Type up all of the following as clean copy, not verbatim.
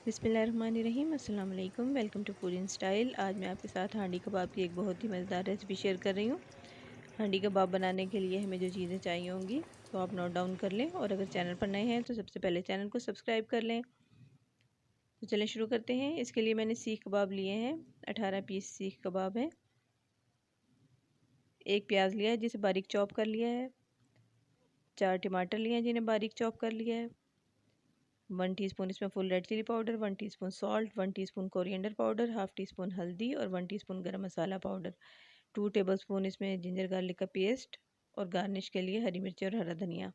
बिस्मिल्लाहिर्रहमानिर्रहीम, अस्सलाम वालेकुम। Welcome to food in style. आज मैं आपके साथ हांडी कबाब की एक बहुत ही मज़ेदार रेसिपी शेयर कर रही हूँ। हांडी कबाब बनाने के लिए हमें जो चीज़ें चाहिए होंगी तो आप नोट डाउन कर लें, और अगर चैनल पर नए हैं तो सबसे पहले चैनल को सब्सक्राइब कर लें। तो चलें शुरू करते हैं। इसके लिए मैंने सीख कबाब लिए हैं, 18 पीस सीख कबाब हैं। एक प्याज लिया है जिसे बारीक चॉप कर लिया है। 4 टमाटर लिए हैं जिन्हें बारीक चॉप कर लिया है। 1 टीस्पून इसमें full red chilli powder, 1 teaspoon salt, 1 teaspoon coriander powder, half teaspoon हल्दी और 1 teaspoon garam masala powder. 2 tablespoon इसमें जिंजर गार्लिक का पेस्ट, और गार्निश के लिए हरी मिर्ची और हरा धनिया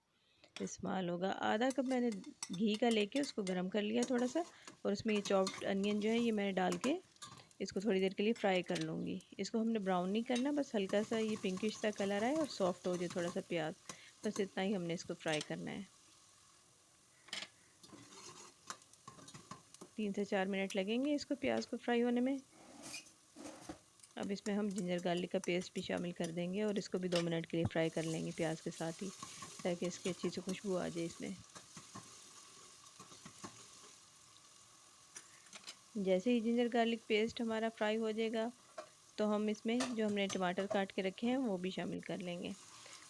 इस्तेमाल होगा। आधा कप मैंने घी का लेके उसको गर्म कर लिया थोड़ा सा, और उसमें ये चॉप्ड अनियन जो है ये मैंने डाल के इसको थोड़ी देर के लिए फ्राई कर लूँगी। इसको हमने ब्राउन नहीं करना, बस हल्का सा ये पिंकिश सा कलर आए और सॉफ्ट हो जाए थोड़ा सा प्याज, बस इतना ही हमने इसको फ्राई करना है। 3 से 4 मिनट लगेंगे इसको प्याज को फ्राई होने में। अब इसमें हम जिंजर गार्लिक का पेस्ट भी शामिल कर देंगे और इसको भी 2 मिनट के लिए फ्राई कर लेंगे प्याज के साथ ही, ताकि इसकी अच्छी सी खुशबू आ जाए इसमें। जैसे ही जिंजर गार्लिक पेस्ट हमारा फ्राई हो जाएगा तो हम इसमें जो हमने टमाटर काट के रखे हैं वो भी शामिल कर लेंगे।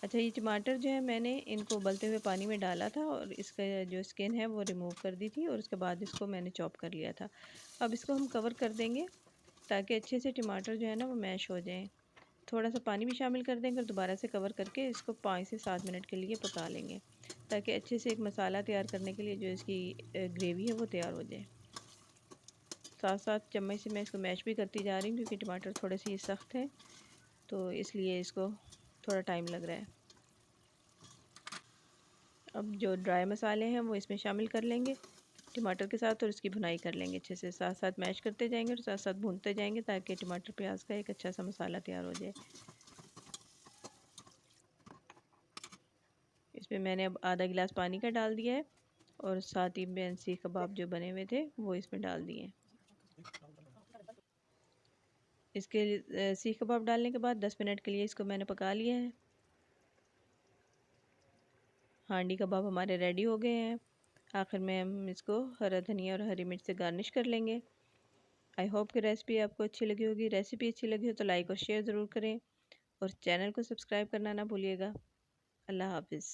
अच्छा, ये टमाटर जो है मैंने इनको उबलते हुए पानी में डाला था और इसका जो स्किन है वो रिमूव कर दी थी, और उसके बाद इसको मैंने चॉप कर लिया था। अब इसको हम कवर कर देंगे ताकि अच्छे से टमाटर जो है ना वो मैश हो जाए। थोड़ा सा पानी भी शामिल कर देंगे और दोबारा से कवर करके इसको 5 से 7 मिनट के लिए पका लेंगे, ताकि अच्छे से एक मसाला तैयार करने के लिए जो इसकी ग्रेवी है वो तैयार हो जाए। साथ साथ चम्मच से मैं इसको मैश भी करती जा रही हूँ, क्योंकि टमाटर थोड़े से सख्त हैं तो इसलिए इसको थोड़ा टाइम लग रहा है। अब जो ड्राई मसाले हैं वो इसमें शामिल कर लेंगे टमाटर के साथ, और इसकी भुनाई कर लेंगे अच्छे से। साथ साथ मैश करते जाएंगे और साथ साथ भूनते जाएंगे ताकि टमाटर प्याज का एक अच्छा सा मसाला तैयार हो जाए। इसमें मैंने अब आधा गिलास पानी का डाल दिया है, और साथ ही में सीख कबाब जो बने हुए थे वो इसमें डाल दिए। इसके सीख कबाब डालने के बाद 10 मिनट के लिए इसको मैंने पका लिया है। हांडी कबाब हमारे रेडी हो गए हैं। आखिर में हम इसको हरा धनिया और हरी मिर्च से गार्निश कर लेंगे। आई होप कि रेसिपी आपको अच्छी लगी होगी। रेसिपी अच्छी लगी हो तो लाइक और शेयर ज़रूर करें, और चैनल को सब्सक्राइब करना ना भूलिएगा। अल्लाह हाफिज़।